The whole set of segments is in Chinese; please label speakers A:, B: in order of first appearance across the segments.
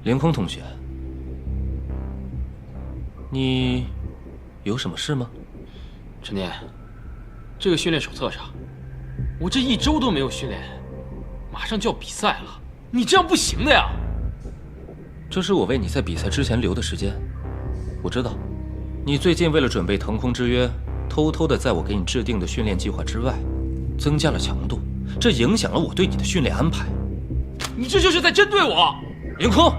A: 凌空同学，你有什么事吗？
B: 陈天，这个训练手册上，我这1周都没有训练，马上就要比赛了，你这样不行的呀！
A: 这是我为你在比赛之前留的时间。我知道，你最近为了准备腾空之约，偷偷的在我给你制定的训练计划之外，增加了强度，这影响了我对你的训练安排。
B: 你这就是在针对我，
A: 凌空。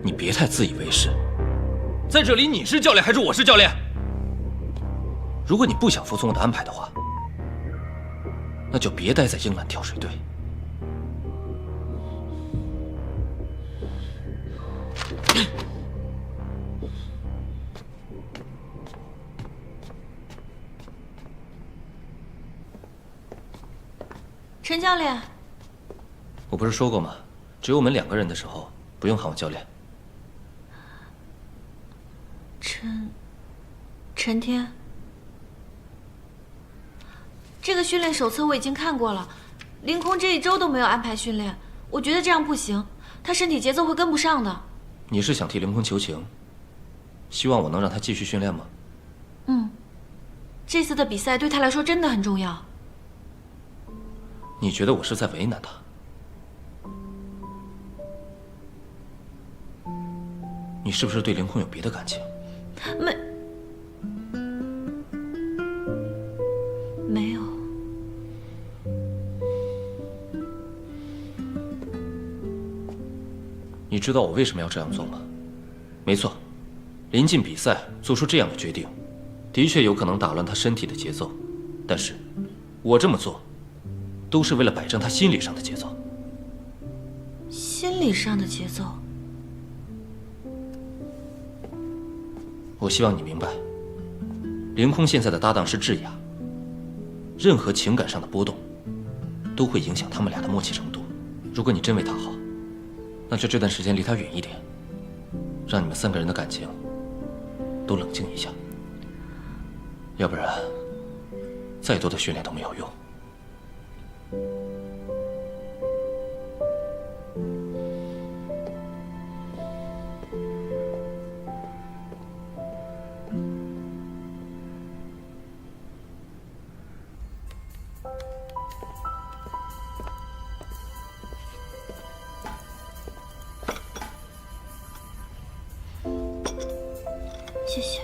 A: 你别太自以为是，在这里你是教练还是我是教练？如果你不想服从我的安排的话，那就别待在英兰跳水队。
C: 陈教练，
A: 我不是说过吗？只有我们2个人的时候，不用喊我教练。
C: 陈天，这个训练手册我已经看过了，凌空这1周都没有安排训练，我觉得这样不行，他身体节奏会跟不上的。
A: 你是想替凌空求情，希望我能让他继续训练吗？
C: 这次的比赛对他来说真的很重要。
A: 你觉得我是在为难他？你是不是对凌空有别的感情？
C: 没有。
A: 你知道我为什么要这样做吗？没错，临近比赛做出这样的决定，的确有可能打乱他身体的节奏，但是，我这么做，都是为了摆正他心理上的节奏。
C: 心理上的节奏？
A: 我希望你明白，凌空现在的搭档是智雅，任何情感上的波动，都会影响他们俩的默契程度。如果你真为他好，那就这段时间离他远一点，让你们3个人的感情都冷静一下，要不然，再多的训练都没有用。
C: 谢谢。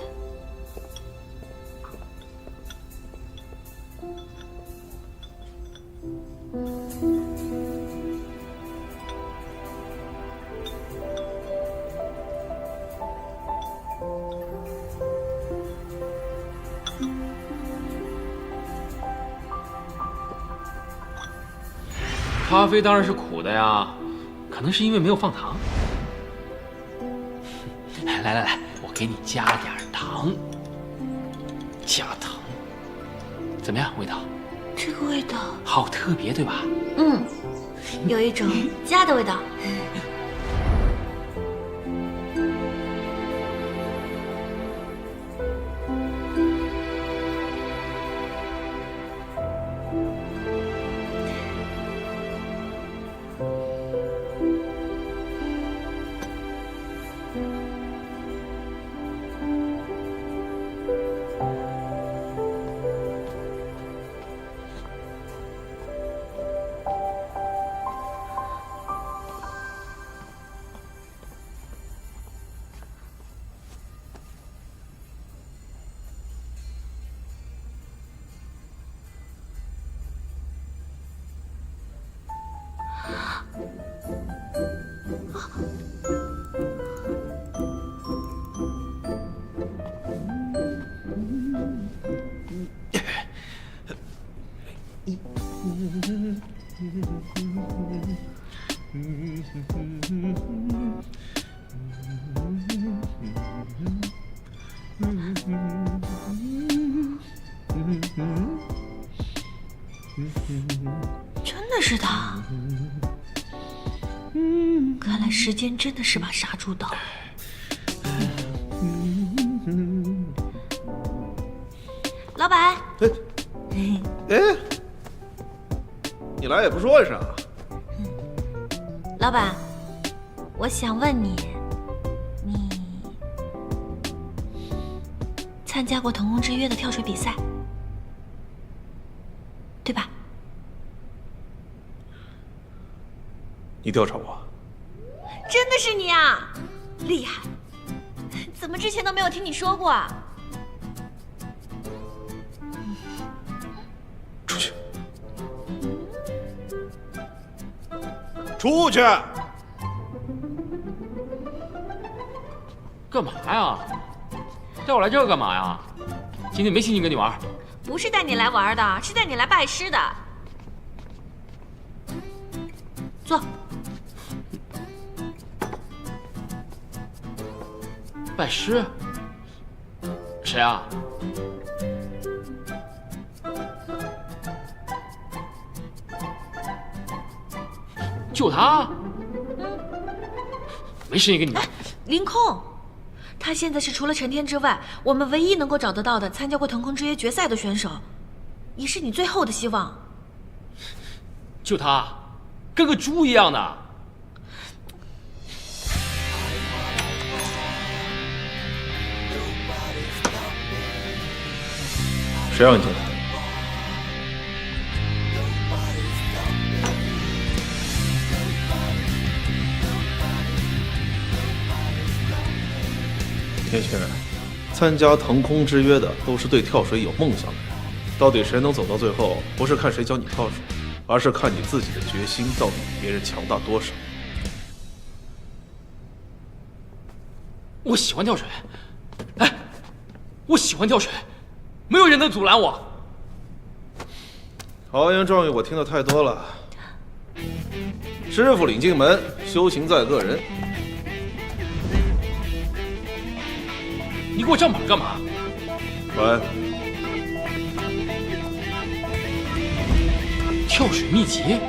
B: 咖啡当然是苦的呀，可能是因为没有放糖。来，我给你加点糖，加糖，怎么样？味道？
C: 这个味道
B: 好特别，对吧？
C: 有一种家的味道。真的是他，看来时间真的是把杀猪刀。老板，
D: 你来也不说一声。
C: 老板，我想问你，你参加过腾空之约的跳水比赛，对吧？
D: 你调查我？
C: 真的是你啊，厉害！怎么之前都没有听你说过啊？
D: 出去！出去！
B: 干嘛呀？带我来这儿干嘛呀？今天没心情跟你玩。
C: 不是带你来玩的，是带你来拜师的。坐。
B: 拜师？谁啊？就他？没时间跟你玩。
C: 凌空，他现在是除了陈天之外，我们唯一能够找得到的参加过腾空之约决赛的选手，也是你最后的希望。
B: 就他，跟个猪一样的。
D: 谁让你进来？天轩，参加腾空之约的都是对跳水有梦想的人，到底谁能走到最后，不是看谁教你跳水，而是看你自己的决心到底比别人强大多少。
B: 我喜欢跳水，哎，我喜欢跳水，没有人能阻拦我。
D: 豪言壮语我听得太多了。师傅领进门，修行在个人。
B: 你给我站板干嘛？
D: 晚安。
B: 跳水秘籍？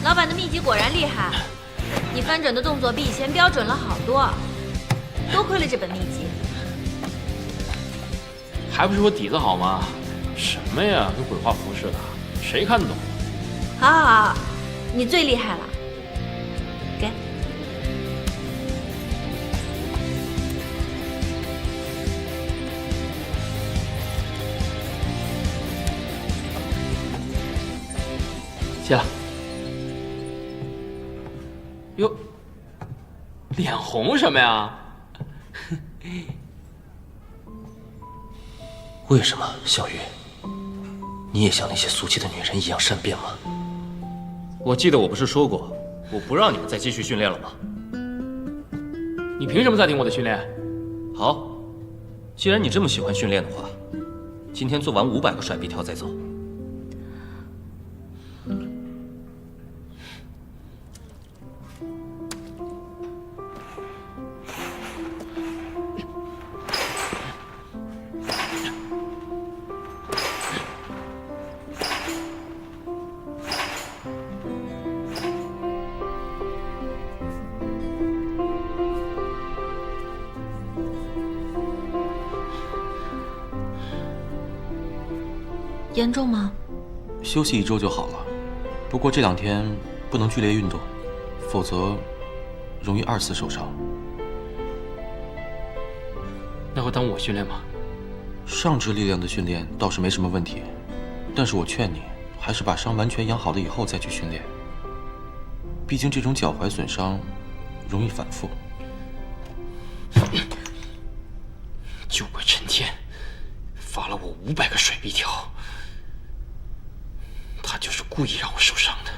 C: 老板的秘籍果然厉害，你翻转的动作比以前标准了好多，多亏了这本秘籍。
B: 还不是我底子好吗？什么呀，跟鬼画符似的，谁看得懂？
C: 好好好，你最厉害了，给。
B: 谢了。哟，脸红什么呀？
A: 为什么，小鱼？你也像那些俗气的女人一样善变吗？我记得我不是说过，我不让你们再继续训练了吗？
B: 你凭什么暂停我的训练？
A: 好，既然你这么喜欢训练的话，今天做完500个甩臂跳再走。
C: 严重吗？
E: 休息1周就好了，不过这2天不能剧烈运动，否则容易2次受伤。
B: 那会耽误我训练吗？
E: 上肢力量的训练倒是没什么问题，但是我劝你还是把伤完全养好了以后再去训练，毕竟这种脚踝损伤容易反复。
B: 就怪陈天罚了我500个甩臂跳，他就是故意让我受伤的。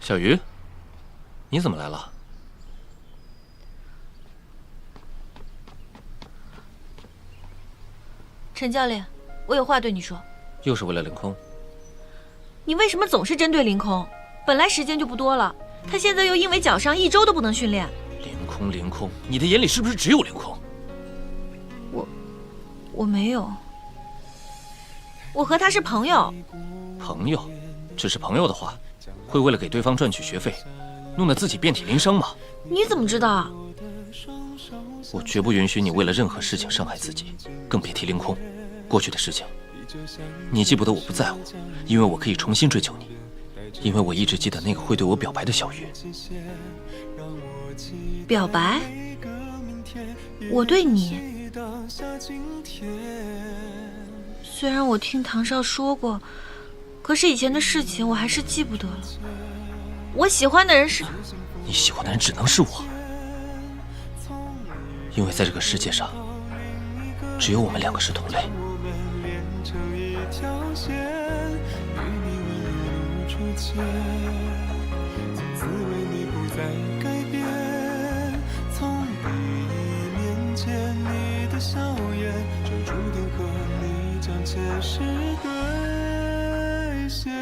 A: 小鱼，你怎么来了？
C: 陈教练，我有话对你说。
A: 又是为了凌空？
C: 你为什么总是针对凌空？本来时间就不多了，他现在又因为脚伤1周都不能训练。
A: 凌空，你的眼里是不是只有凌空？
C: 我没有，我和他是朋友。
A: 朋友，只是朋友的话，会为了给对方赚取学费，弄得自己遍体鳞伤吗？
C: 你怎么知道？
A: 我绝不允许你为了任何事情伤害自己，更别提凌空。过去的事情，你记不得我不在乎，因为我可以重新追求你，因为我一直记得那个会对我表白的小鱼。
C: 表白？我对你？虽然我听唐少说过，可是以前的事情我还是记不得了。我喜欢的人是……
A: 你喜欢的人只能是我，因为在这个世界上，只有我们2个是同类。
F: 你的笑颜，就注定和你将前世兑现。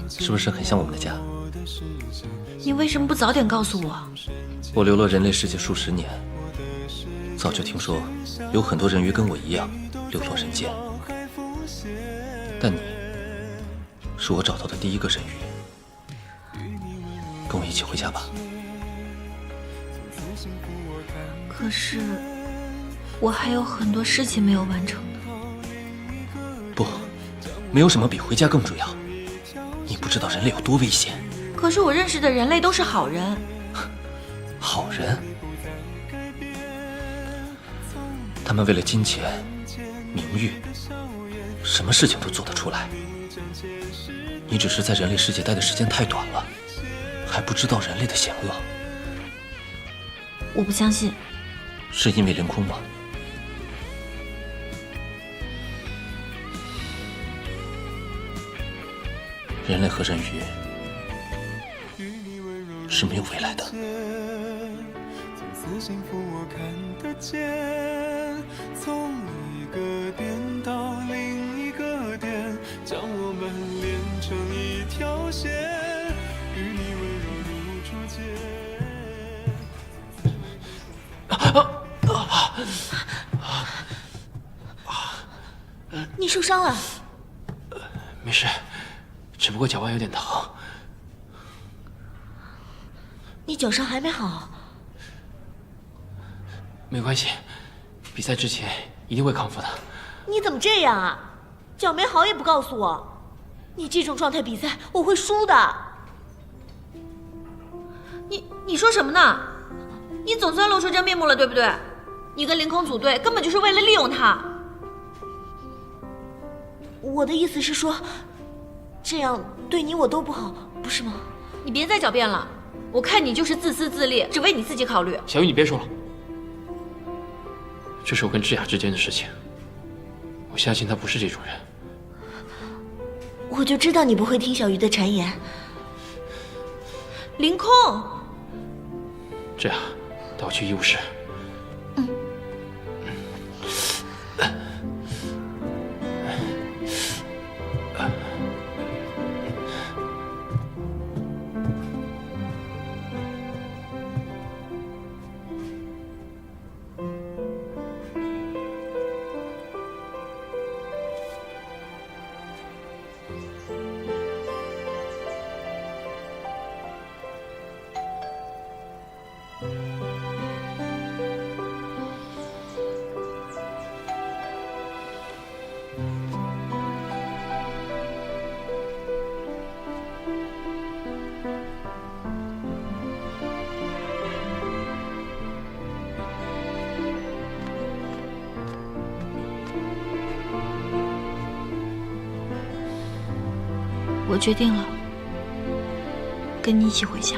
A: 是不是很像我们的家？
C: 你为什么不早点告诉我？
A: 我流落人类世界数十年，早就听说有很多人鱼跟我一样流落人间，但你是我找到的第一个人鱼。跟我一起回家吧。
C: 可是我还有很多事情没有完成呢。
A: 不，没有什么比回家更重要。你不知道人类有多危险。
C: 可是我认识的人类都是好人。
A: 好人？他们为了金钱、名誉，什么事情都做得出来。你只是在人类世界待的时间太短了，还不知道人类的险恶。
C: 我不相信。
A: 是因为凌空吗？人类和人鱼是没有未来的。
F: 从此幸福我看得见，从一个点到另一个点，将我们连成一条线，与你温柔如初
C: 见。你受伤了？
B: 没事，只不过脚腕有点疼。
C: 你脚伤还没好？
B: 没关系，比赛之前一定会康复的。
G: 你怎么这样啊？脚没好也不告诉我，你这种状态比赛我会输的。
C: 你说什么呢？你总算露出真面目了，对不对？你跟凌空组队根本就是为了利用他。
G: 我的意思是说，这样对你我都不好，不是吗？
C: 你别再狡辩了，我看你就是自私自利，只为你自己考虑。
B: 小雨，你别说了，这是我跟智雅之间的事情，我相信她不是这种人。
G: 我就知道你不会听小鱼的谗言。
C: 凌空，
B: 智雅，带我去医务室。
C: 我决定了，跟你一起回家。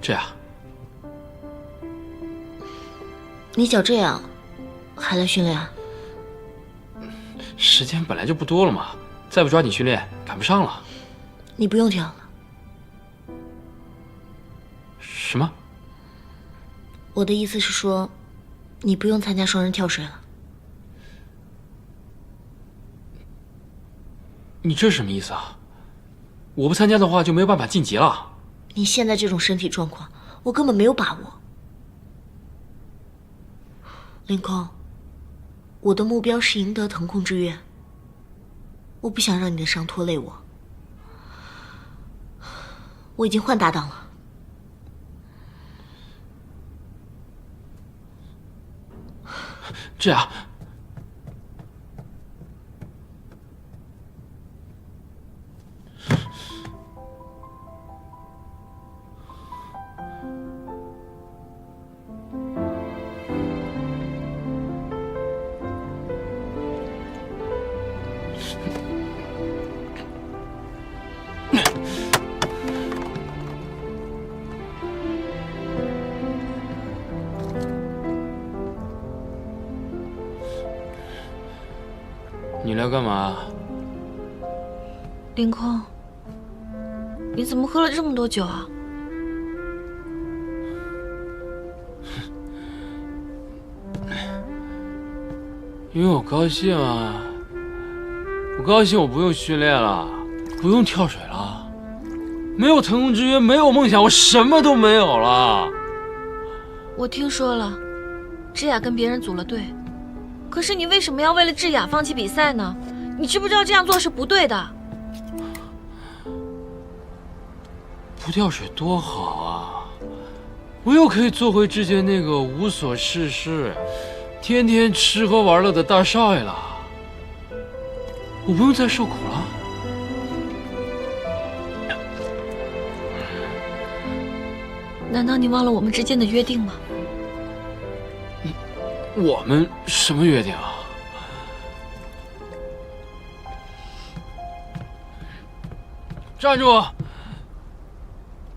B: 这样，
G: 你脚这样，还来训练？
B: 时间本来就不多了嘛，再不抓紧训练，赶不上了。
G: 你不用跳了。
B: 什么？
G: 我的意思是说，你不用参加双人跳水了。
B: 你这是什么意思啊？我不参加的话就没有办法晋级了。
G: 你现在这种身体状况，我根本没有把握。凌空，我的目标是赢得腾空之约，我不想让你的伤拖累我。我已经换搭档了。
B: 这样，你来干嘛？
C: 凌空，你怎么喝了这么多酒啊？
B: 因为我高兴啊！我高兴，我不用训练了，不用跳水了，没有腾空之约，没有梦想，我什么都没有了。
C: 我听说了，智雅跟别人组了队，可是你为什么要为了智雅放弃比赛呢？你知不知道这样做是不对的？
B: 不跳水多好啊！我又可以做回之前那个无所事事、天天吃喝玩乐的大少爷了。我不用再受苦了。
C: 难道你忘了我们之间的约定吗？
B: 我们什么约定啊？站住！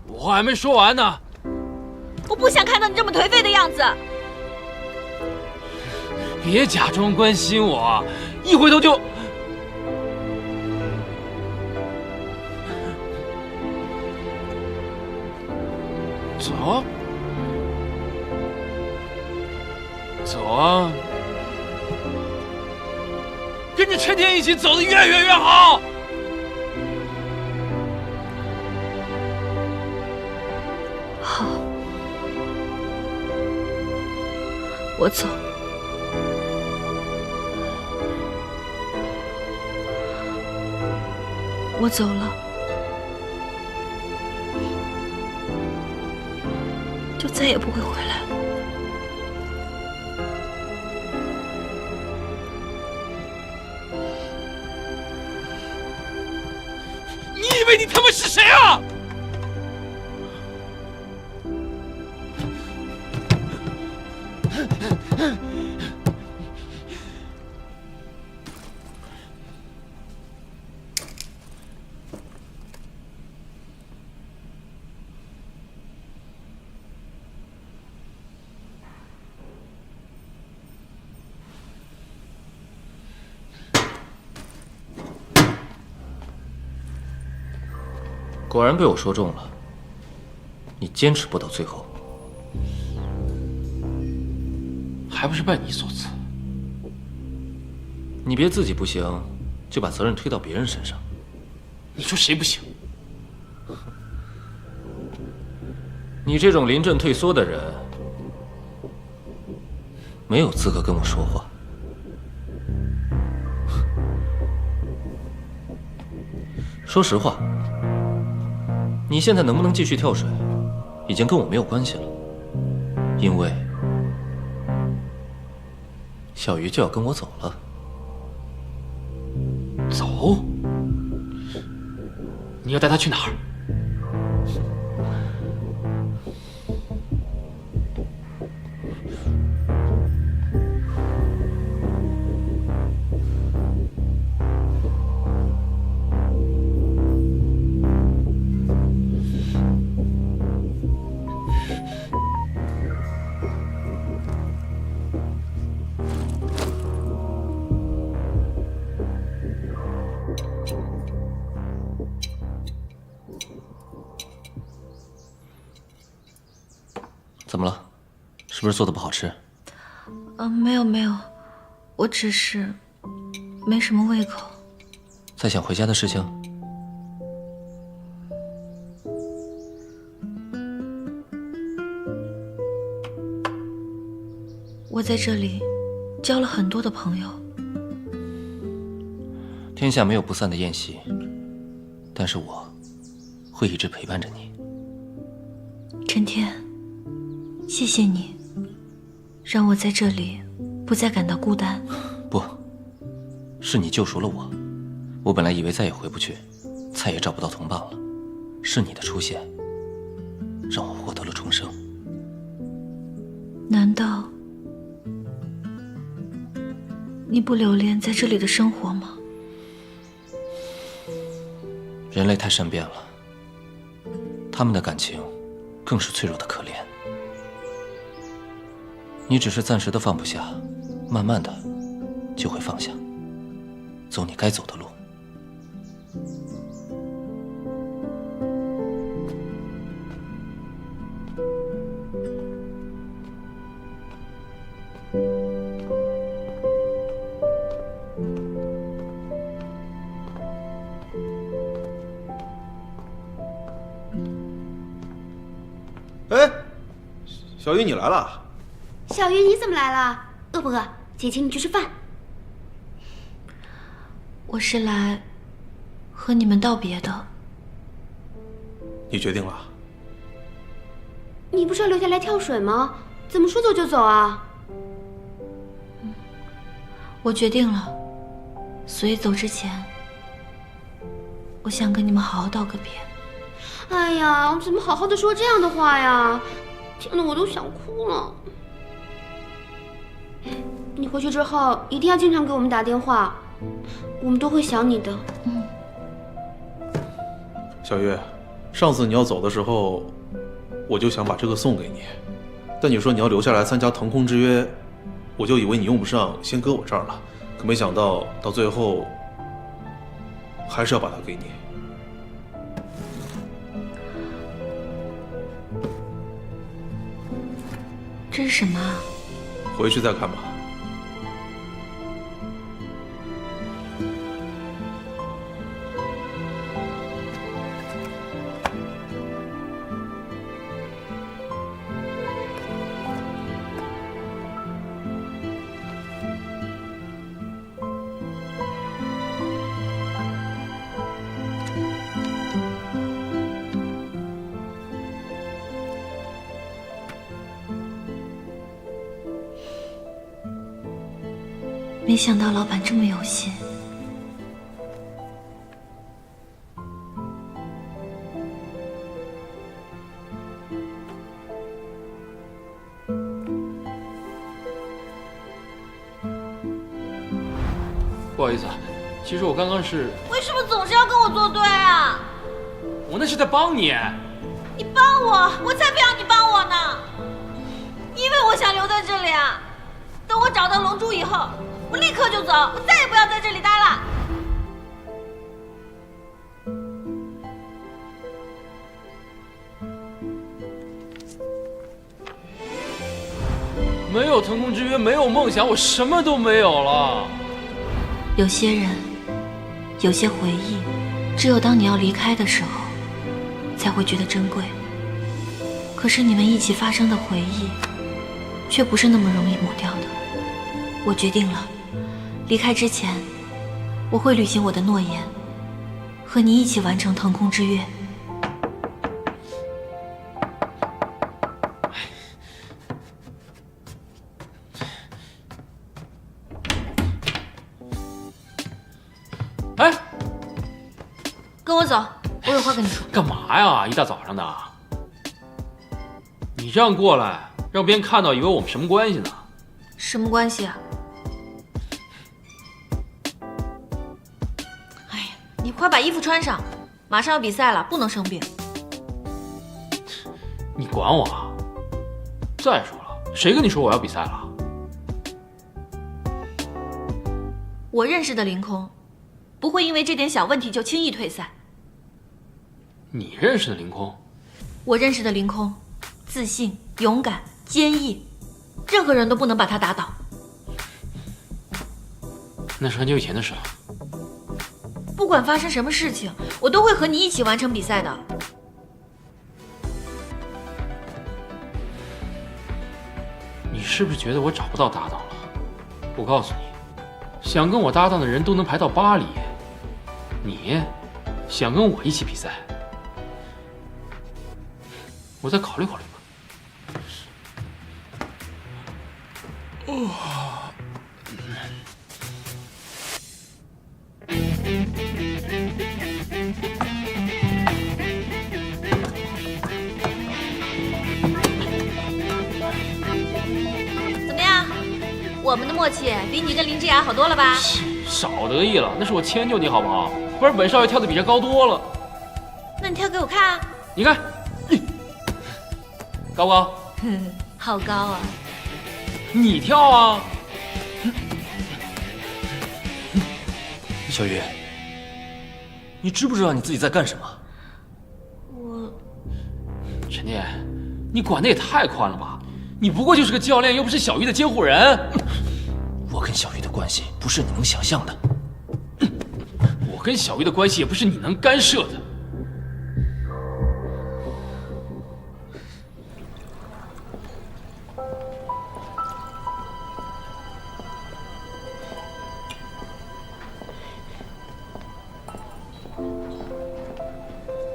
B: 我话还没说完呢。
C: 我不想看到你这么颓废的样子。
B: 别假装关心我，一回头就……走，走啊！跟着陈天一起走得越远越好。
C: 好，我走。我走了，就再也不会回来了。
B: 你以为你他妈是谁啊？
A: 果然被我说中了，你坚持不到最后，
B: 还不是拜你所赐。
A: 你别自己不行，就把责任推到别人身上。
B: 你说谁不行？
A: 你这种临阵退缩的人，没有资格跟我说话。说实话，你现在能不能继续跳水，已经跟我没有关系了，因为小鱼就要跟我走了。
B: 走？你要带他去哪儿？
A: 怎么了？是不是做的不好吃？
C: 没有，我只是没什么胃口。
A: 在想回家的事情？
C: 我在这里交了很多的朋友。
A: 天下没有不散的宴席，但是我会一直陪伴着你。
C: 陈天，谢谢你，让我在这里不再感到孤单。
A: 不，是你救赎了我。我本来以为再也回不去，再也找不到同伴了。是你的出现，让我获得了重生。
C: 难道你不留恋在这里的生活吗？
A: 人类太善变了，他们的感情更是脆弱的可怜。你只是暂时的放不下，慢慢的就会放下，走你该走的路。
D: 哎，小雨你来了。
H: 小鱼，你怎么来了？饿不饿？姐请你去吃饭。
C: 我是来和你们道别的。
D: 你决定了？
H: 你不是要留下来跳水吗？怎么说走就走啊？
C: 我决定了，所以走之前，我想跟你们好好道个别。
H: 哎呀，怎么好好的说这样的话呀？听得我都想哭了。你回去之后一定要经常给我们打电话，我们都会想你的。
D: 小月，上次你要走的时候，我就想把这个送给你，但你说你要留下来参加腾空之约，我就以为你用不上，先搁我这儿了。可没想到到最后，还是要把它给你。
C: 这是什么啊？
D: 回去再看吧。
C: 没想到老板这么有心。
B: 不好意思啊，其实我刚刚是……
C: 为什么总是要跟我作对啊？
B: 我那是在帮你。
C: 你帮我，我才不要你帮我呢！你以为我想留在这里啊？等我找到龙珠以后，我立刻就走，我再也不要在这里待了。
B: 没有腾空之约，没有梦想，我什么都没有了。
C: 有些人，有些回忆，只有当你要离开的时候，才会觉得珍贵。可是你们一起发生的回忆，却不是那么容易抹掉的。我决定了，离开之前，我会履行我的诺言，和你一起完成腾空之约。
B: 哎，
C: 跟我走，我有话跟你说。
B: 干嘛呀？一大早上的，你这样过来，让别人看到，以为我们什么关系呢？
C: 什么关系啊？哎呀，你快把衣服穿上，马上要比赛了，不能生病。
B: 你管我啊？再说了，谁跟你说我要比赛了？
C: 我认识的凌空，不会因为这点小问题就轻易退赛。
B: 你认识的凌空？
C: 我认识的凌空，自信、勇敢、坚毅，任何人都不能把他打倒。
B: 那是很久以前的事了。
C: 不管发生什么事情，我都会和你一起完成比赛的。
B: 你是不是觉得我找不到搭档了？我告诉你，想跟我搭档的人都能排到巴黎，你想跟我一起比赛，我再考虑考虑吧。
C: 怎么样？我们的默契比你跟林之雅好多了吧？
B: 少得意了，那是我迁就你好不好？不然本少爷跳的比这高多了。
C: 那你跳给我看啊！
B: 你看，高不高？
C: 好高啊！
B: 你跳啊！
A: 小雨，你知不知道你自己在干什么？
B: 陈念，你管的也太宽了吧？你不过就是个教练，又不是小鱼的监护人。
A: 我跟小鱼的关系不是你能想象的。
B: 我跟小鱼的关系也不是你能干涉的。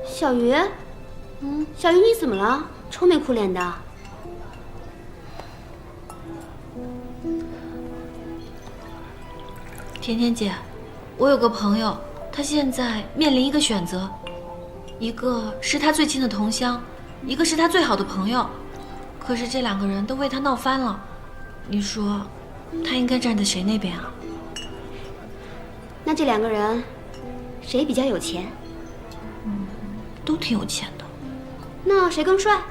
H: 小鱼，小鱼你怎么了？愁眉苦脸的。
C: 甜甜姐，我有个朋友，他现在面临一个选择，一个是他最亲的同乡，一个是他最好的朋友，可是这两个人都为他闹翻了。你说，他应该站在谁那边啊？
H: 那这两个人，谁比较有钱？
C: 都挺有钱的，
H: 那谁更帅？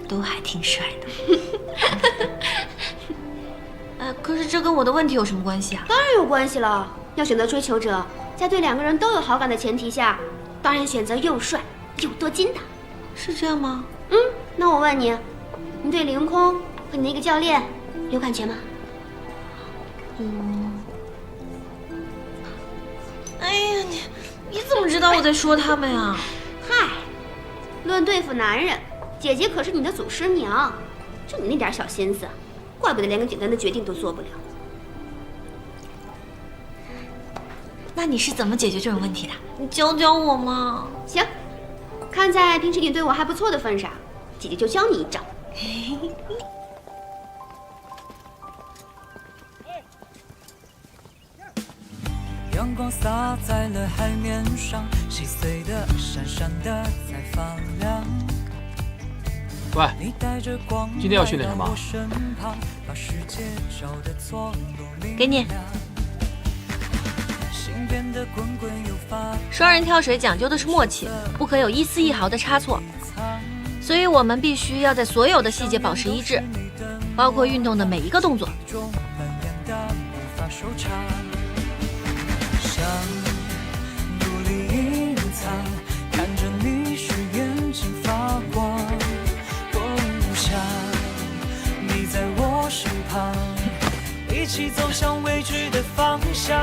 C: 都还挺帅的。可是这跟我的问题有什么关系啊？
H: 当然有关系了。要选择追求者，在对两个人都有好感的前提下，当然选择又帅又多金的。
C: 是这样吗？
H: 那我问你，你对凌空和你那个教练有感觉吗？
C: 哎呀，你怎么知道我在说他们呀？
H: 嗨，论对付男人，姐姐可是你的祖师娘，就你那点小心思，怪不得连个简单的决定都做不了。
C: 那你是怎么解决这种问题的？你教教我嘛。
H: 行，看在平时你对我还不错的份上，姐姐就教你一招。
I: 阳光洒在了海面上，细碎的、闪闪的在发亮。
B: 喂，
I: 你带着光
B: 今天要训练什么？
I: 把世界照得错落明亮。
C: 给你。
I: 心变得滚滚又发
C: 双人跳水讲究的是默契，不可有一丝一毫的差错，所以我们必须要在所有的细节保持一致，包括运动的每一个动作。
I: 中蔓延的无法收场，想努力隐藏，看着你时眼睛发光。我想你在我身旁，一起走向未知的方向。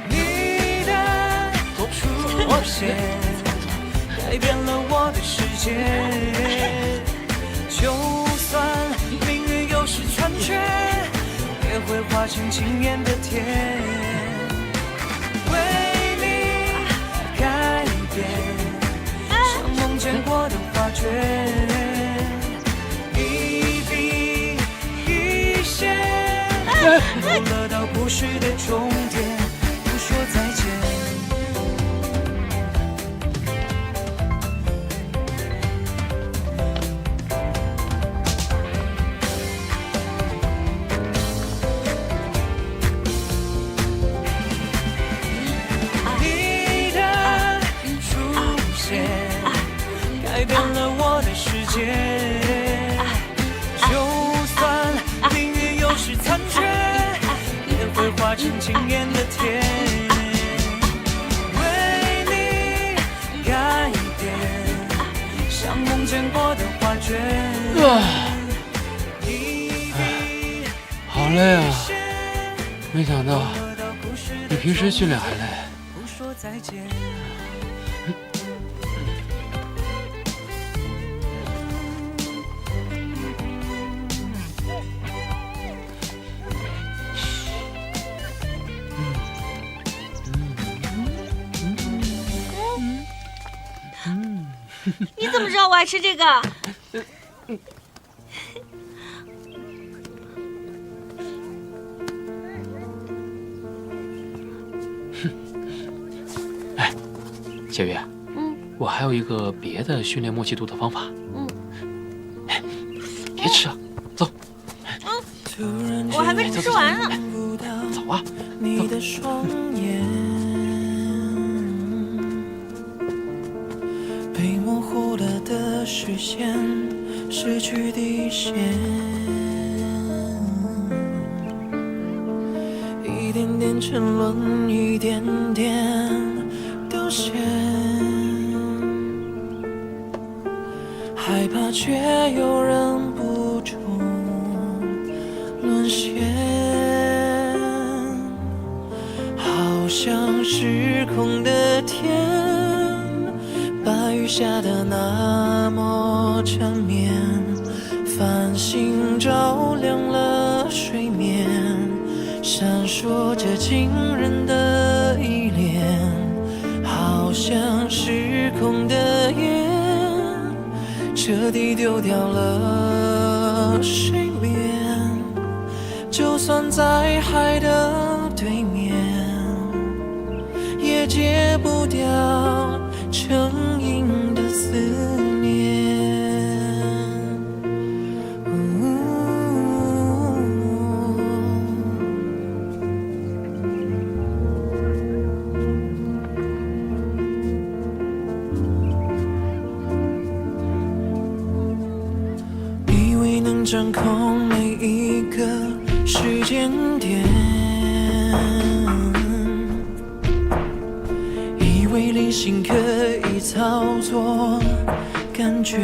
I: 你的出现改变了我的世界，就算命运有时残缺，也会化成惊艳的甜。为你改变，像梦见过的画卷，一笔一线，走了到故事的终点，不说再见。改变了我的世界，就算命运有时残缺，也会化成惊艳的甜。为你觉。
B: 好累啊！没想到比平时训练还累。
I: 不说再见。
G: 你怎么知道我爱吃这个？
B: 哎，小月，我还有一个别的训练默契度的方法。别吃了，走。
G: 我还没吃完呢。
B: 走啊，
I: 你的双眼被模糊了的视线失去底线，一点点沉沦，一点点丢陷，害怕却又忍不住沦陷，好像失控的天，白雨下的那么缠绵，繁星照亮了水面，闪烁着惊人的依恋，好像失控的眼，彻底丢掉了水面，就算在海的对面，也戒不掉成瘾的思念。以为能掌控每一个时间点，以为理性可以操作感觉，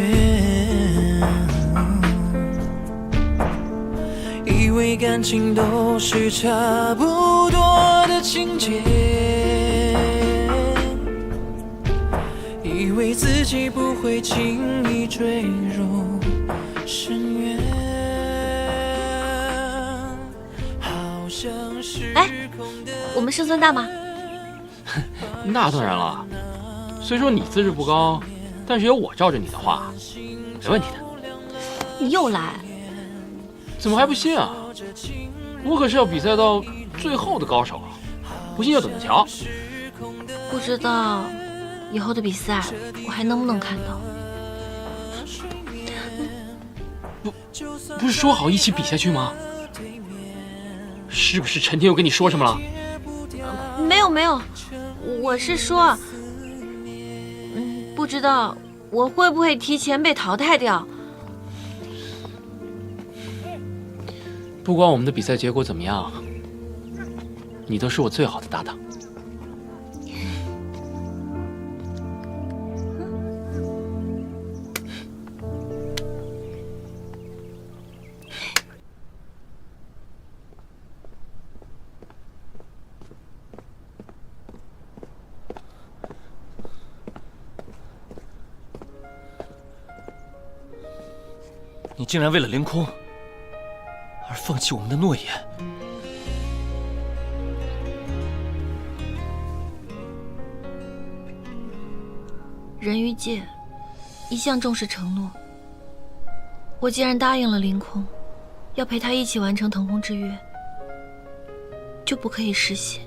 I: 以为感情都是差不多的情节，以为自己不会轻易坠入深渊，好像是
G: 我们胜算大吗？
B: 那当然了，虽说你资质不高，但是有我罩着你的话，没问题的。
G: 你又来，
B: 怎么还不信啊？我可是要比赛到最后的高手，不信就等着瞧。
C: 不知道以后的比赛我还能不能看到？
B: 不是说好一起比下去吗？是不是陈天又跟你说什么了？
C: 没有，我是说，不知道我会不会提前被淘汰掉。
B: 不管我们的比赛结果怎么样，你都是我最好的搭档。
A: 你竟然为了凌空而放弃我们的诺言！
C: 人鱼界一向重视承诺，我既然答应了凌空，要陪他一起完成腾空之约，就不可以失信。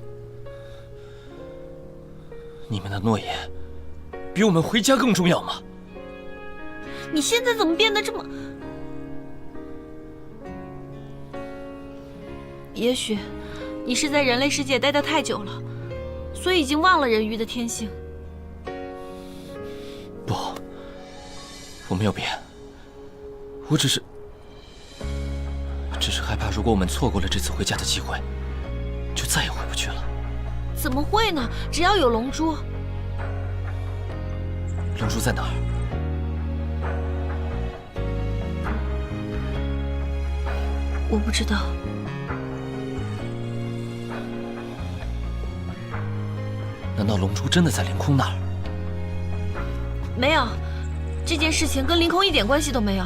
A: 你们的诺言比我们回家更重要吗？
C: 你现在怎么变得这么……也许你是在人类世界待得太久了，所以已经忘了人鱼的天性。
A: 不，我没有变，我只是害怕，如果我们错过了这次回家的机会，就再也回不去了。
C: 怎么会呢？只要有龙珠。
A: 龙珠在哪儿？
C: 我不知道。
A: 难道龙珠真的在凌空那儿？
C: 没有，这件事情跟凌空一点关系都没有。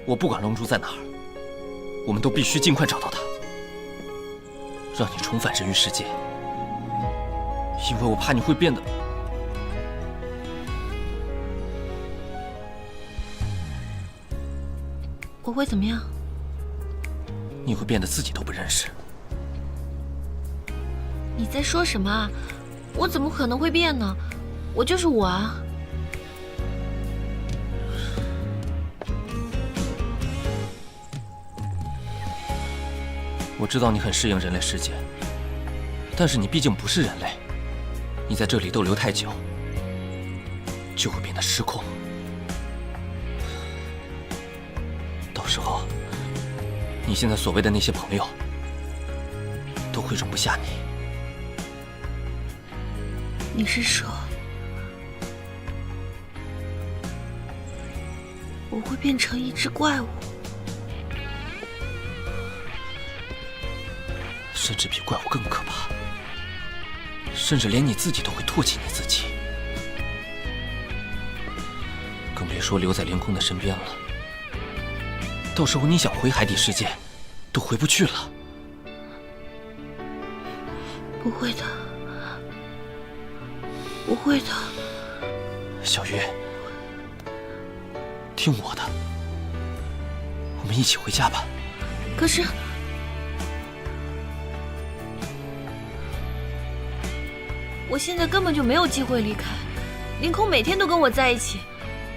A: 我不管龙珠在哪儿，我们都必须尽快找到他，让你重返人鱼世界。因为我怕你会变得……
C: 我会怎么样？
A: 你会变得自己都不认识。
C: 你在说什么啊？我怎么可能会变呢？我就是我啊！
A: 我知道你很适应人类世界，但是你毕竟不是人类，你在这里逗留太久，就会变得失控。到时候，你现在所谓的那些朋友，都会容不下你。
C: 你是说，我会变成一只怪物？
A: 甚至比怪物更可怕，甚至连你自己都会唾弃你自己，更别说留在凌空的身边了。到时候你想回海底世界，都回不去了。
C: 不会的，不会的。
A: 小鱼，听我的，我们一起回家吧。
C: 可是，我现在根本就没有机会离开。凌空每天都跟我在一起，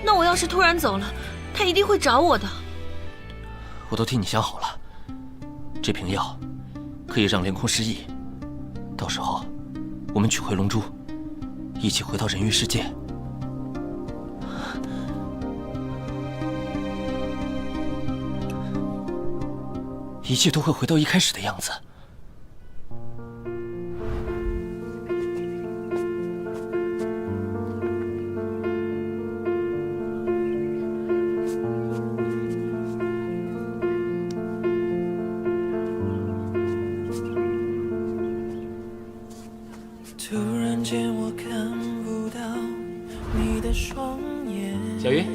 C: 那我要是突然走了，他一定会找我的。
A: 我都替你想好了，这瓶药可以让凌空失忆，到时候我们取回龙珠，一起回到人鱼世界。一切都会回到一开始的样子。
I: 突然间我看不到你的双眼。
B: 小鱼，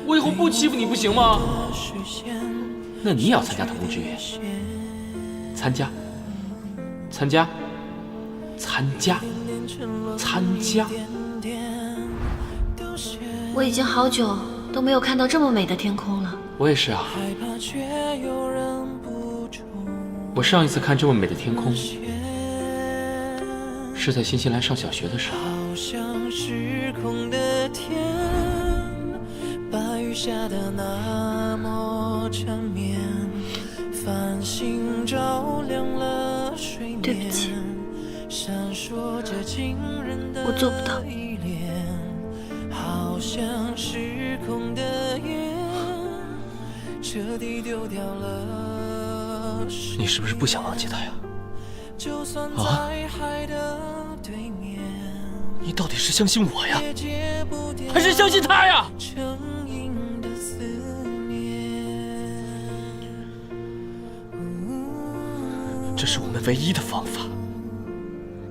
B: 我以后不欺负你不行吗？那你也要参加腾空之约？参加？
C: 我已经好久都没有看到这么美的天空了。
B: 我也是啊。我上一次看这么美的天空，是在新西兰上小学的时候。
I: 好像失控的天，白雨下的那么缠绵，繁星照亮了水面。
C: 对不起，
I: 闪烁着惊人的
C: 我做不到。
I: 依恋，好像失控的眼，彻底丢掉了。
A: 你是不是不想忘记他呀？啊？你到底是相信我呀，还是相信他呀？这是我们唯一的方法。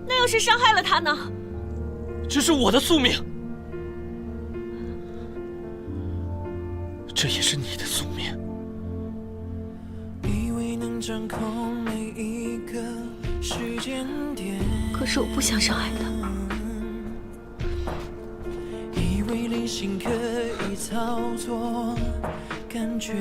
C: 那要是伤害了他呢？
A: 这是我的宿命，这也是你的宿命。
I: 掌控每一个时间点，
C: 可是我不想伤害他。
I: 以为理性可以操作感觉，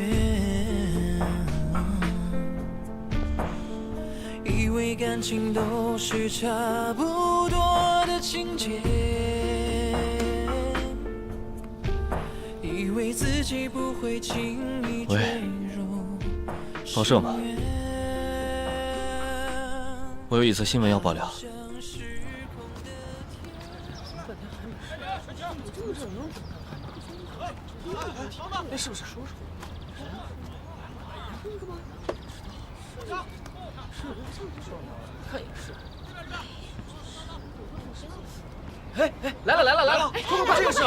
I: 以为感情都是差不多的情节，以为自己不会轻易坠入。
A: 报社吗？我有一则新闻要爆料。
J: 是不是？看也是。哎，来了！快！这个是。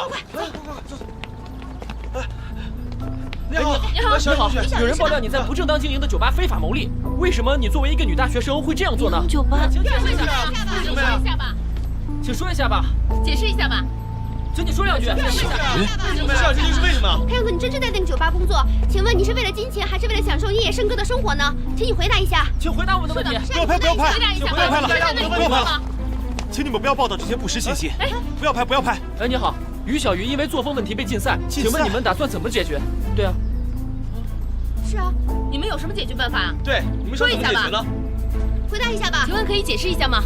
J: 你好，你好，小雨同学，有人爆料你在不正当经营的酒吧非法牟利，为什么你作为一个女大学生会这样做呢？
C: 酒吧，
J: 请解释一下，
K: 解释一下吧，
J: 请说一下吧，
K: 解释一下吧。
J: 请你说两句。
K: 解释一下。
J: 为什么呀？究竟是为什么？
H: 看样子你真是在那个酒吧工作，请问你是为了金钱，还是为了享受夜夜笙歌的生活呢？请你回答一下。
J: 请回答我们的问题。
K: 不要拍，不要拍，
J: 不要拍了，
K: 不要拍了。
J: 请你们不要报道这些不实信息。不要拍，不要拍。哎，你好，于小鱼因为作风问题被禁赛，请问你们打算怎么解决？对啊。
K: 是啊，你们有什么解决办法啊？
J: 对，你们
K: 说一下吧。
H: 回答一下吧。
K: 请问可以解释一下吗？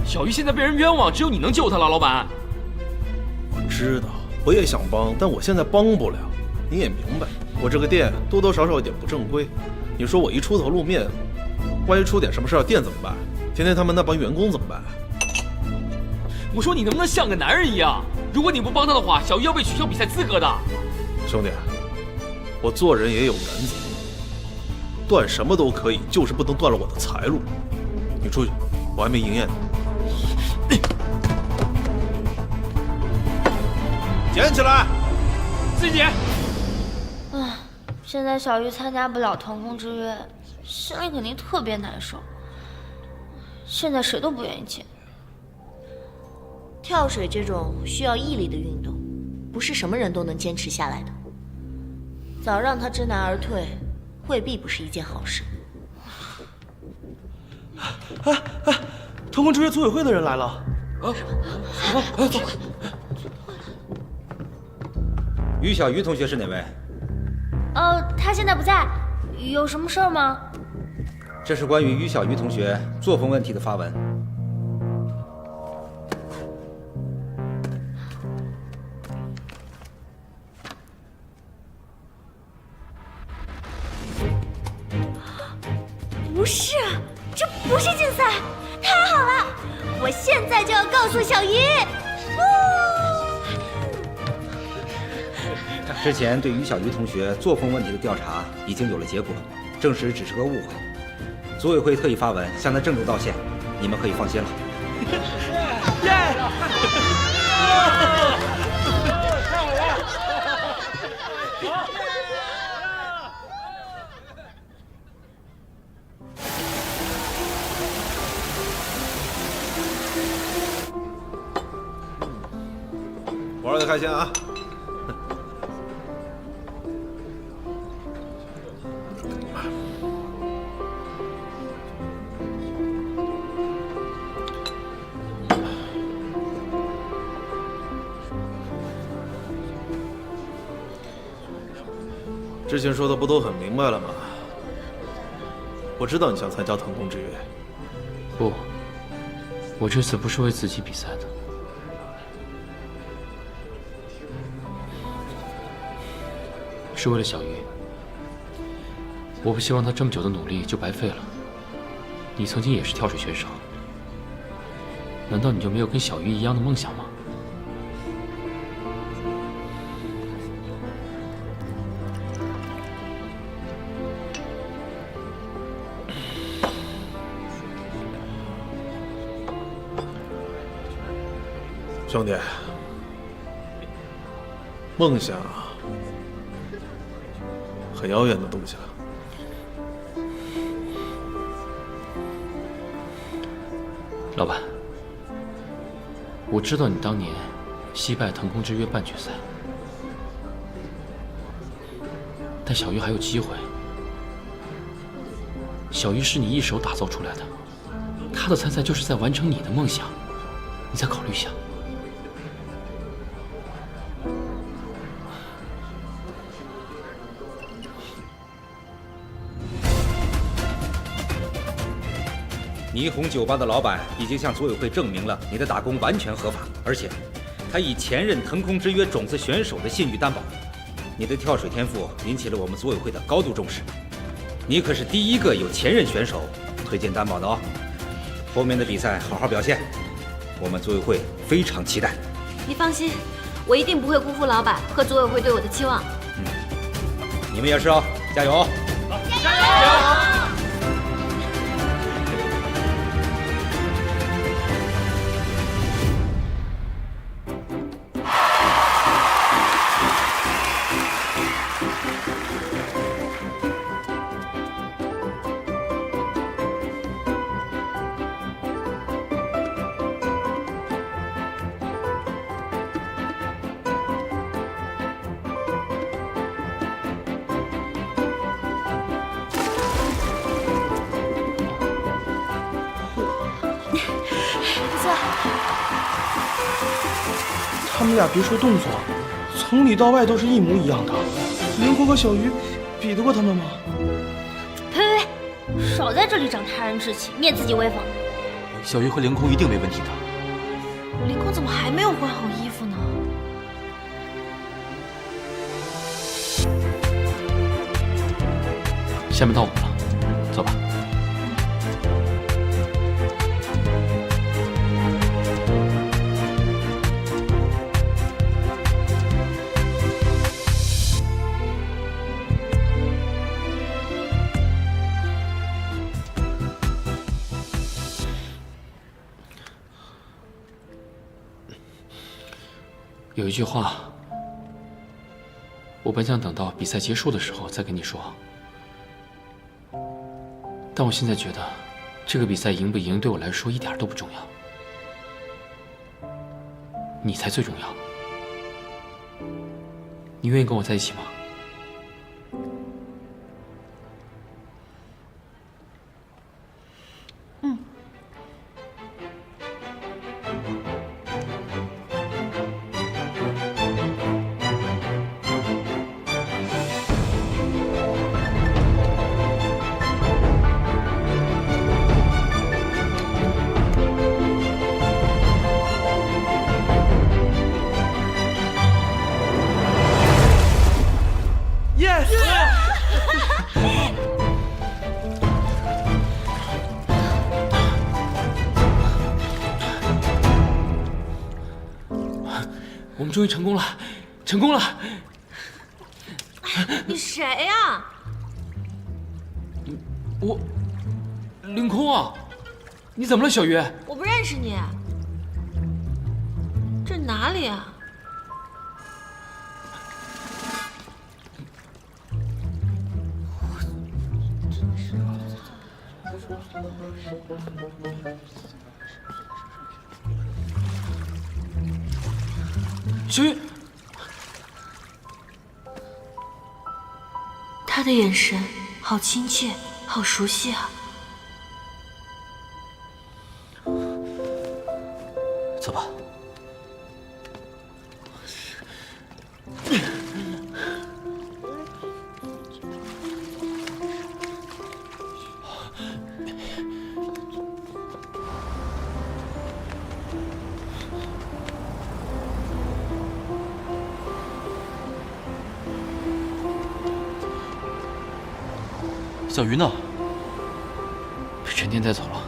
B: 小鱼现在被人冤枉，只有你能救他了，老板。
D: 我知道，我也想帮，但我现在帮不了。你也明白，我这个店多多少少有点不正规。你说我一出头露面，万一出点什么事儿，店怎么办？天天他们那帮员工怎么办？
B: 我说你能不能像个男人一样？如果你不帮他的话，小鱼要被取消比赛资格的。
D: 兄弟，我做人也有原则，断什么都可以，就是不能断了我的财路。你出去，我还没营业呢。捡起来，
B: 自己捡。
L: 唉，现在小鱼参加不了腾空之约，心里肯定特别难受。现在谁都不愿意捡。
G: 跳水这种需要毅力的运动，不是什么人都能坚持下来的。早让他知难而退，未必不是一件好事。
J: 腾空之约组委会的人来了。
B: 走。
M: 于小鱼同学是哪位？
L: 他现在不在，有什么事儿吗？
M: 这是关于于小鱼同学作风问题的发文。
L: 不是，这不是竞赛，太好了！我现在就要告诉小鱼。
M: 之前对于小鱼同学作风问题的调查已经有了结果，证实只是个误会。组委会特意发文向他郑重道歉，你们可以放心了。
D: 玩得开心啊！之前说的不都很明白了吗？我知道你想参加腾空之约。
B: 不，我这次不是为自己比赛的。是为了小鱼，我不希望他这么久的努力就白费了。你曾经也是跳水选手，难道你就没有跟小鱼一样的梦想吗？
D: 兄弟，梦想很遥远的东西了。
B: 老板，我知道你当年惜败腾空之约半决赛，但小鱼还有机会。小鱼是你一手打造出来的，他的参赛就是在完成你的梦想，你再考虑一下。
M: 霓虹酒吧的老板已经向组委会证明了你的打工完全合法，而且他以前任腾空之约种子选手的信誉担保，你的跳水天赋引起了我们组委会的高度重视。你可是第一个有前任选手推荐担保的哦。后面的比赛好好表现，我们组委会非常期待。
C: 你放心，我一定不会辜负老板和组委会对我的期望。
M: 你们也是哦，加油！
H: 加油！
N: 他们俩别说动作，从里到外都是一模一样的。凌空和小鱼比得过他们吗？
L: 呸呸呸！少在这里长他人志气，灭自己威风。
E: 小鱼和凌空一定没问题的。
C: 凌空怎么还没有换好衣服呢？
B: 下面到我们了，走吧。有一句话，我本想等到比赛结束的时候再跟你说，但我现在觉得，这个比赛赢不赢对我来说一点都不重要，你才最重要。你愿意跟我在一起吗？我们终于成功了，成功了！
C: 你谁呀？
B: 我，凌空啊！你怎么了，小鱼？
C: 我不认识你。这哪里啊？
B: 小鱼，
C: 他的眼神好亲切，好熟悉啊！
A: 走吧。
E: 小鱼呢？
B: 被陈天带走了。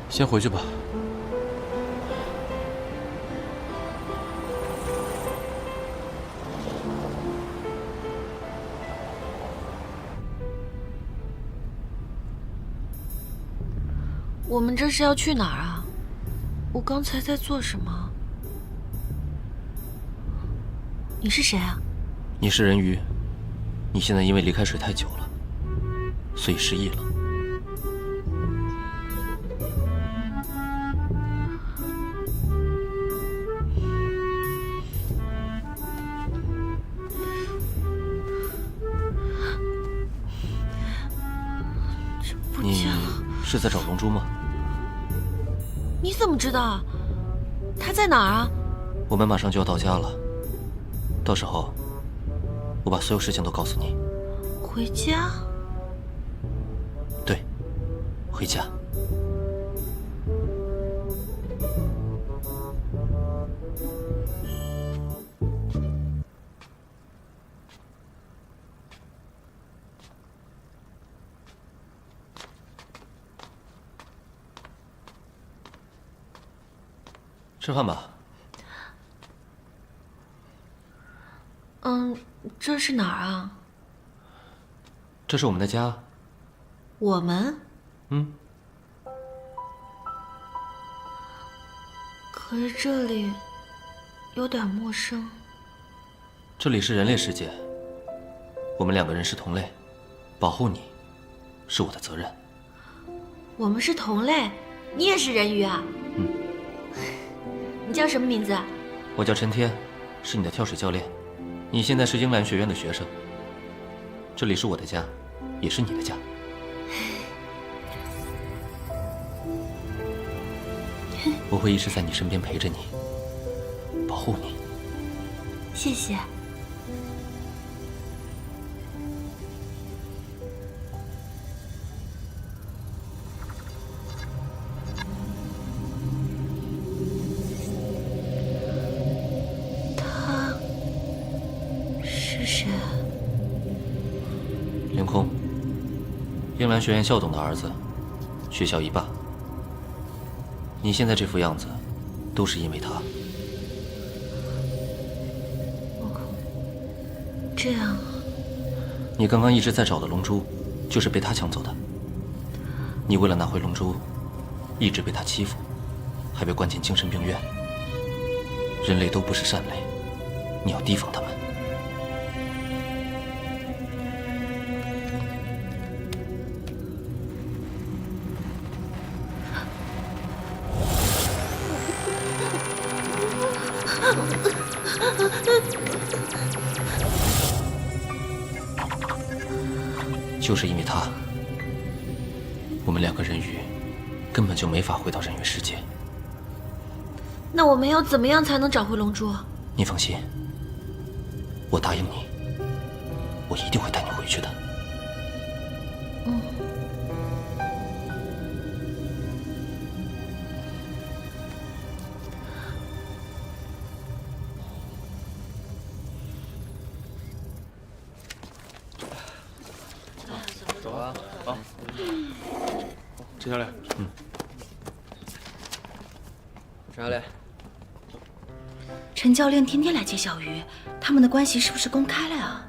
E: 先回去吧。
C: 我们这是要去哪儿啊？我刚才在做什么？你是谁啊？
A: 你是人鱼，你现在因为离开水太久了，所以失忆了。你是在找龙珠吗？
C: 你怎么知道？他在哪儿啊？
A: 我们马上就要到家了，到时候我把所有事情都告诉你。
C: 回家？
A: 对，回家。吃饭吧。
C: 这是哪儿啊？
A: 这是我们的家。
C: 我们？可是这里有点陌生。
A: 这里是人类世界，我们两个人是同类，保护你是我的责任。
C: 我们是同类，你也是人鱼啊？你叫什么名字？
A: 我叫陈天，是你的跳水教练。你现在是英兰学院的学生。这里是我的家，也是你的家。我会一直在你身边陪着你。保护你。
C: 谢谢。他是谁？
A: 凌空，英兰学院校董的儿子，学校一霸。你现在这副样子，都是因为他。
C: 这样啊。
A: 你刚刚一直在找的龙珠，就是被他抢走的。你为了拿回龙珠，一直被他欺负，还被关进精神病院。人类都不是善类，你要提防他们。就是因为他，我们两个人鱼根本就没法回到人鱼世界。
C: 那我们要怎么样才能找回龙珠？
A: 你放心，我答应你，我一定会带你回去的。
C: 嗯。
D: 走啊！好，陈教练。
J: 陈教练。
C: 陈教练天天来接小鱼，他们的关系是不是公开了呀？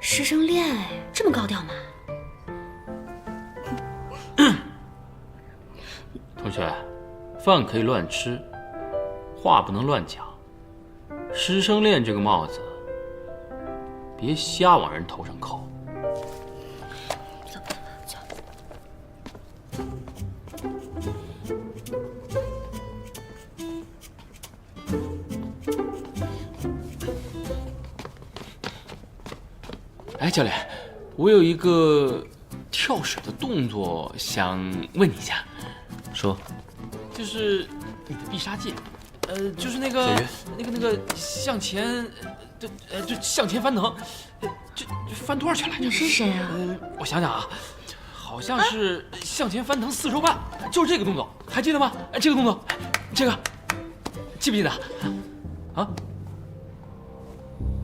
C: 师生恋哎，这么高调吗？
B: 同学，饭可以乱吃，话不能乱讲。师生恋这个帽子，别瞎往人头上扣。哎，教练，我有一个跳水的动作想问你一下。
A: 说。
B: 就是你的必杀技，就是那个向前，就向前翻腾，就翻多少圈来着？
C: 你是谁啊？
B: 我想想啊，好像是向前翻腾4周半，就是这个动作，还记得吗？这个动作，这个记不记得？啊？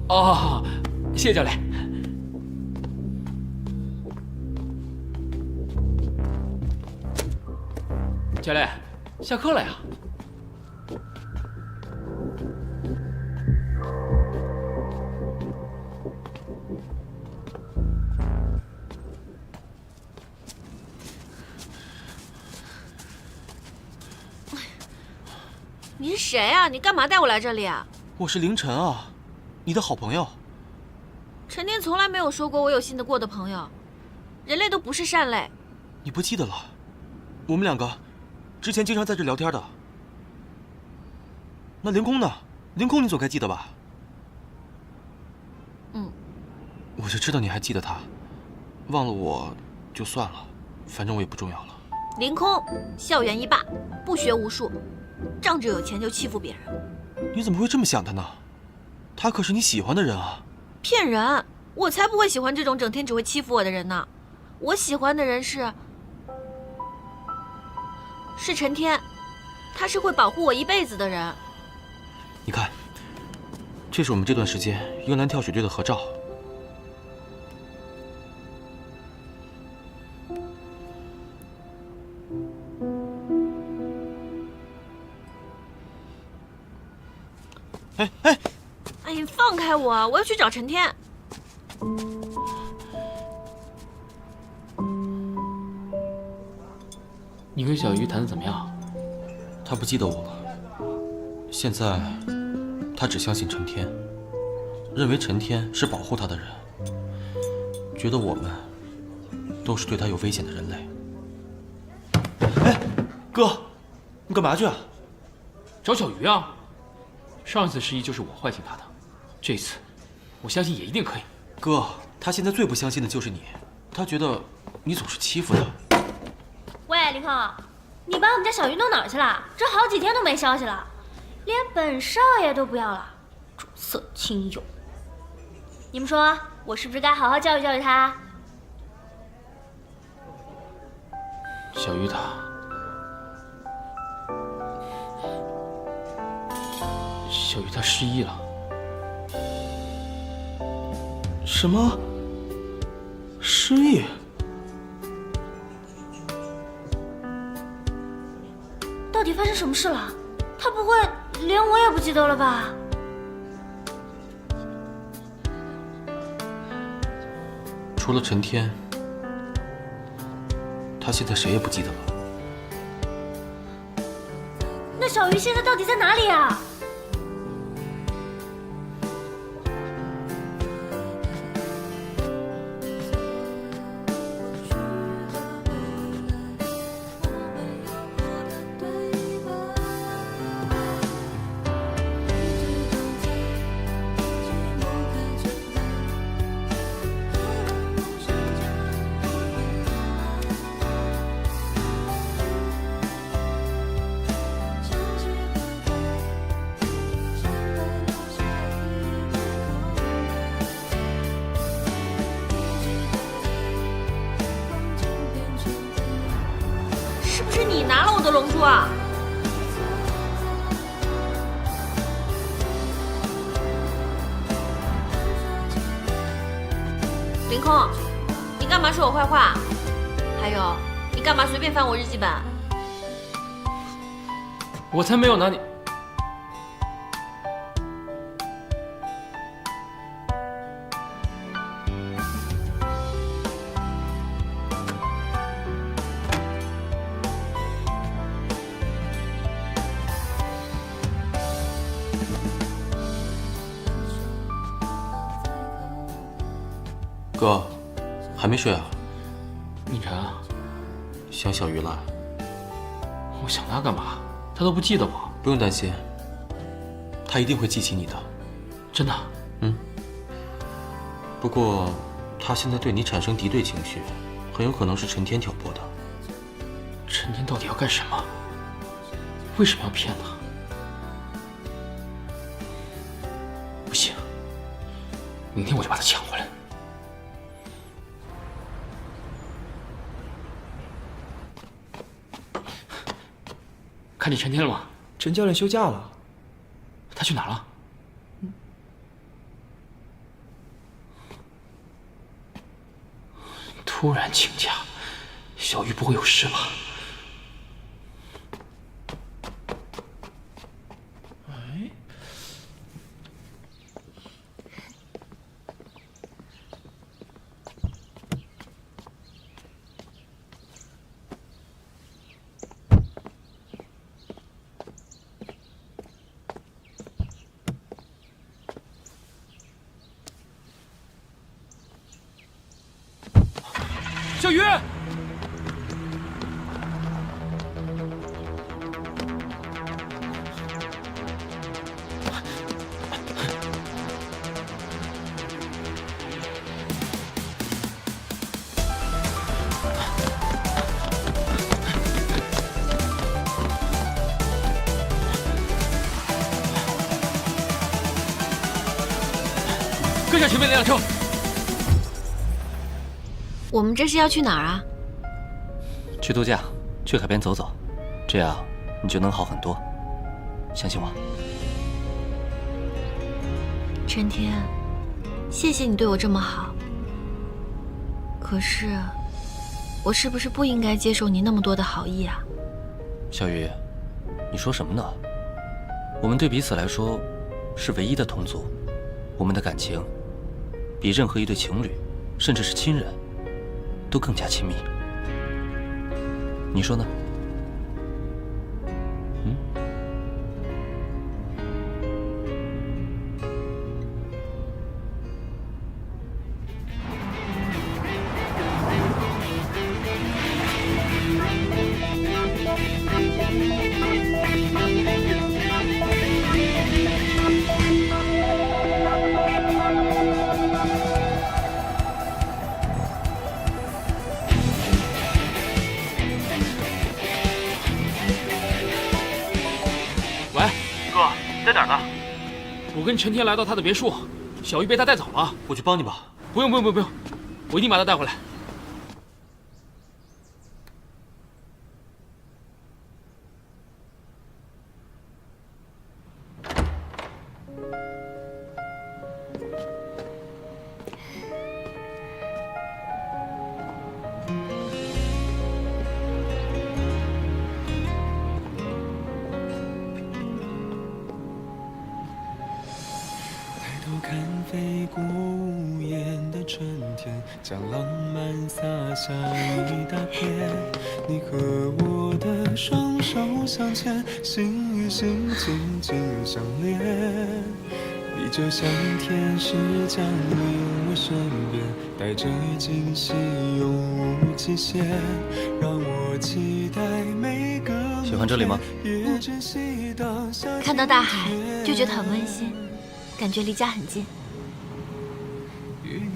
B: 哦，谢谢教练。教练，下课了呀。
C: 你是谁啊？你干嘛带我来这里啊？
E: 我是凌晨啊，你的好朋友。
C: 陈天从来没有说过我有信得过的朋友，人类都不是善类。
E: 你不记得了？我们两个之前经常在这聊天的。那凌空呢？凌空你总该记得吧？
C: 嗯。
E: 我就知道你还记得他，忘了我就算了，反正我也不重要了。
C: 凌空，校园一霸，不学无术，仗着有钱就欺负别人。
E: 你怎么会这么想他呢？他可是你喜欢的人啊！
C: 骗人！我才不会喜欢这种整天只会欺负我的人呢。我喜欢的人是陈天，他是会保护我一辈子的人。
E: 你看，这是我们这段时间英兰跳水队的合照。哎，
C: 你放开我！我要去找陈天。
B: 你跟小鱼谈的怎么样？
E: 他不记得我了。现在，他只相信陈天，认为陈天是保护他的人，觉得我们都是对他有危险的人类。哎，哥，你干嘛去啊？
B: 找小鱼啊！上次失忆就是我唤醒他的，这次我相信也一定可以。
E: 哥，他现在最不相信的就是你，他觉得你总是欺负他。
L: 喂，凌空，你把我们家小鱼弄哪儿去了？这好几天都没消息了。连本少爷都不要了，重色轻友。你们说，我是不是该好好教育教育他？
B: 小鱼他，小鱼他失忆了。
N: 什么？失忆？
L: 到底发生什么事了？他不会连我也不记得了吧？
E: 除了陈天，他现在谁也不记得了。
L: 那小鱼现在到底在哪里啊？
K: 是你拿了我的龙珠啊？凌空，你干嘛说我坏话？还有，你干嘛随便翻我日记本？
B: 我才没有拿你。
E: 哥，还没睡啊？
B: 敏晨，
E: 想小鱼了？
B: 我想他干嘛？他都不记得我。
E: 不用担心，他一定会记起你的。
B: 真的？
E: 嗯。不过，他现在对你产生敌对情绪，很有可能是陈天挑拨的。
B: 陈天到底要干什么？为什么要骗他？不行，明天我就把他抢回来。看见陈天了吗？
N: 陈教练休假了。
B: 他去哪儿了？突然请假，小鱼不会有事吧？哎，小鱼！跟上前面那辆车。
C: 我们这是要去哪儿啊？
A: 去度假，去海边走走，这样你就能好很多。相信我。
C: 陈天，谢谢你对我这么好。可是，我是不是不应该接受你那么多的好意啊？
A: 小鱼，你说什么呢？我们对彼此来说是唯一的同族，我们的感情比任何一对情侣，甚至是亲人，都更加亲密。你说呢？
B: 我跟陈天来到他的别墅，小玉被他带走了。
E: 我去帮你吧。
B: 不用，我一定把他带回来。
F: 看飞过屋檐的春天，将浪漫洒下一大片。你和我的双手相牵，心与心紧紧相连。你就像天使降临我身边，带着惊喜永无极限，让我期待每个
A: 喜欢这里吗？
C: 看到大海就觉得很温馨，感觉离家很近。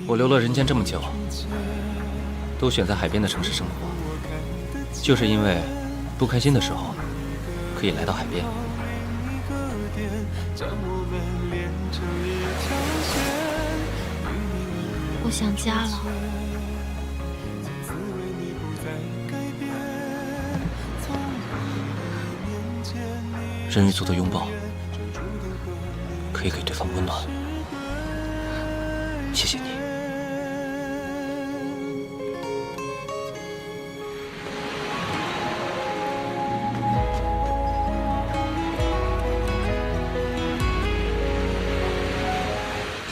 A: 我流落人间这么久，都选在海边的城市生活，就是因为不开心的时候可以来到海边。
C: 我想家了。
A: 人与族的拥抱，可以给对方温暖。谢谢你。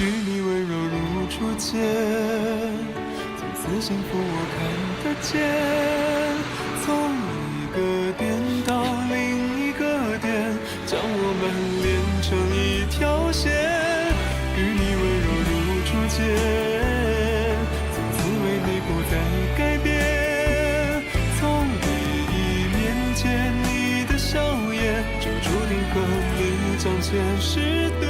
F: 与你温柔如初见，从此幸福我看得见。从一个点到另一个点，将我们连成一条线。与你温柔如初见，从此为你不再改变。从第一面见你的笑颜，就注定和你将前世对。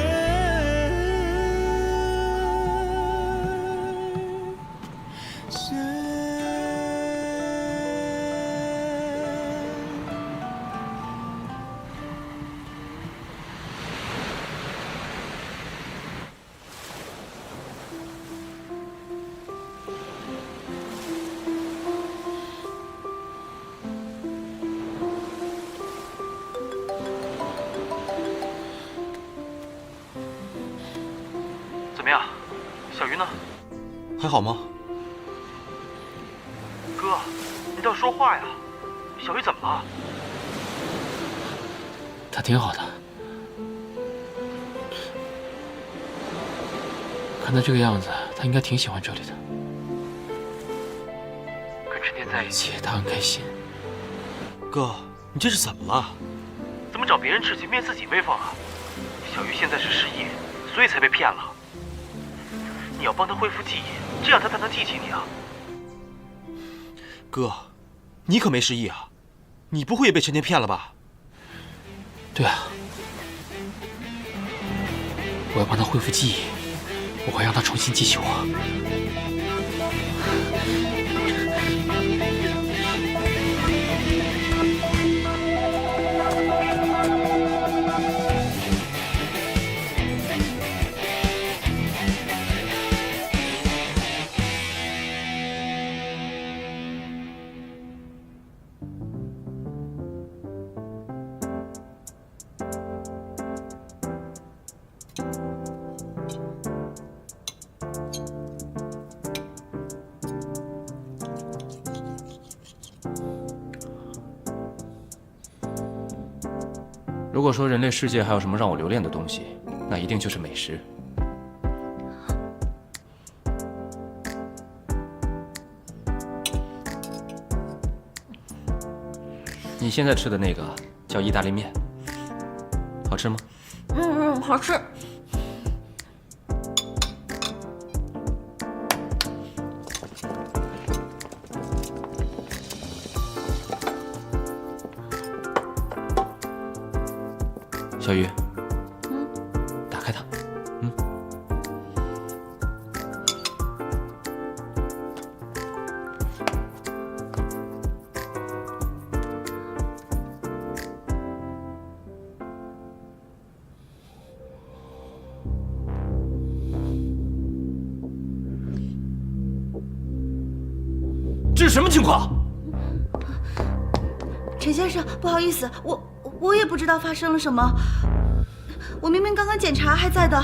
N: 怎么样，小鱼呢？
E: 还好吗？
N: 哥，你倒说话呀！小鱼怎么了？
B: 他挺好的，看他这个样子，他应该挺喜欢这里的。跟陈天在一起，他很开心。
E: 哥，你这是怎么了？
N: 怎么找别人志气，灭自己威风啊？小鱼现在是失忆，所以才被骗了。你要帮他恢复记忆，这样他才能记起你啊。
E: 哥，你可没失忆啊！你不会也被陈天骗了吧？
B: 对啊，我要帮他恢复记忆，我会让他重新记起我。
A: 如果说人类世界还有什么让我留恋的东西，那一定就是美食。你现在吃的那个叫意大利面，好吃吗？
C: 好吃。
A: 小鱼，打开它。是什么情况？
O: 陈先生，不好意思，我也不知道发生了什么。我明明刚刚检查还在的，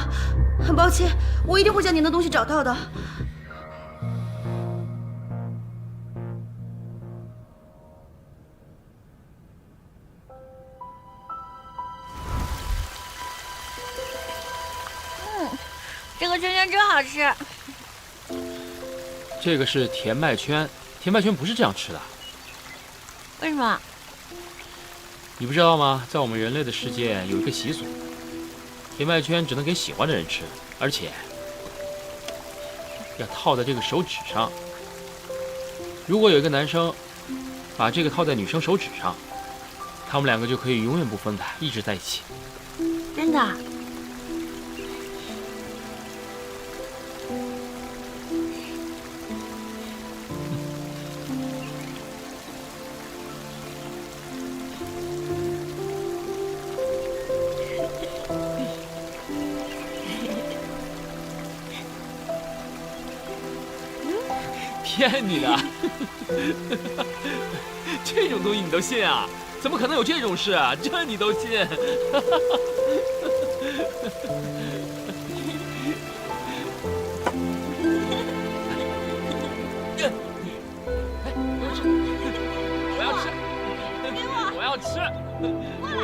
O: 很抱歉，我一定会将您的东西找到的。
L: 这个圈圈真好吃。
B: 这个是甜麦圈，甜麦圈不是这样吃的。
L: 为什么？
B: 你不知道吗？在我们人类的世界有一个习俗，甜麦圈只能给喜欢的人吃，而且要套在这个手指上。如果有一个男生把这个套在女生手指上，他们两个就可以永远不分开，一直在一起。
L: 真的？
B: 骗你的！这种东西你都信啊？怎么可能有这种事啊？这你都信？我要吃！我要吃！过来！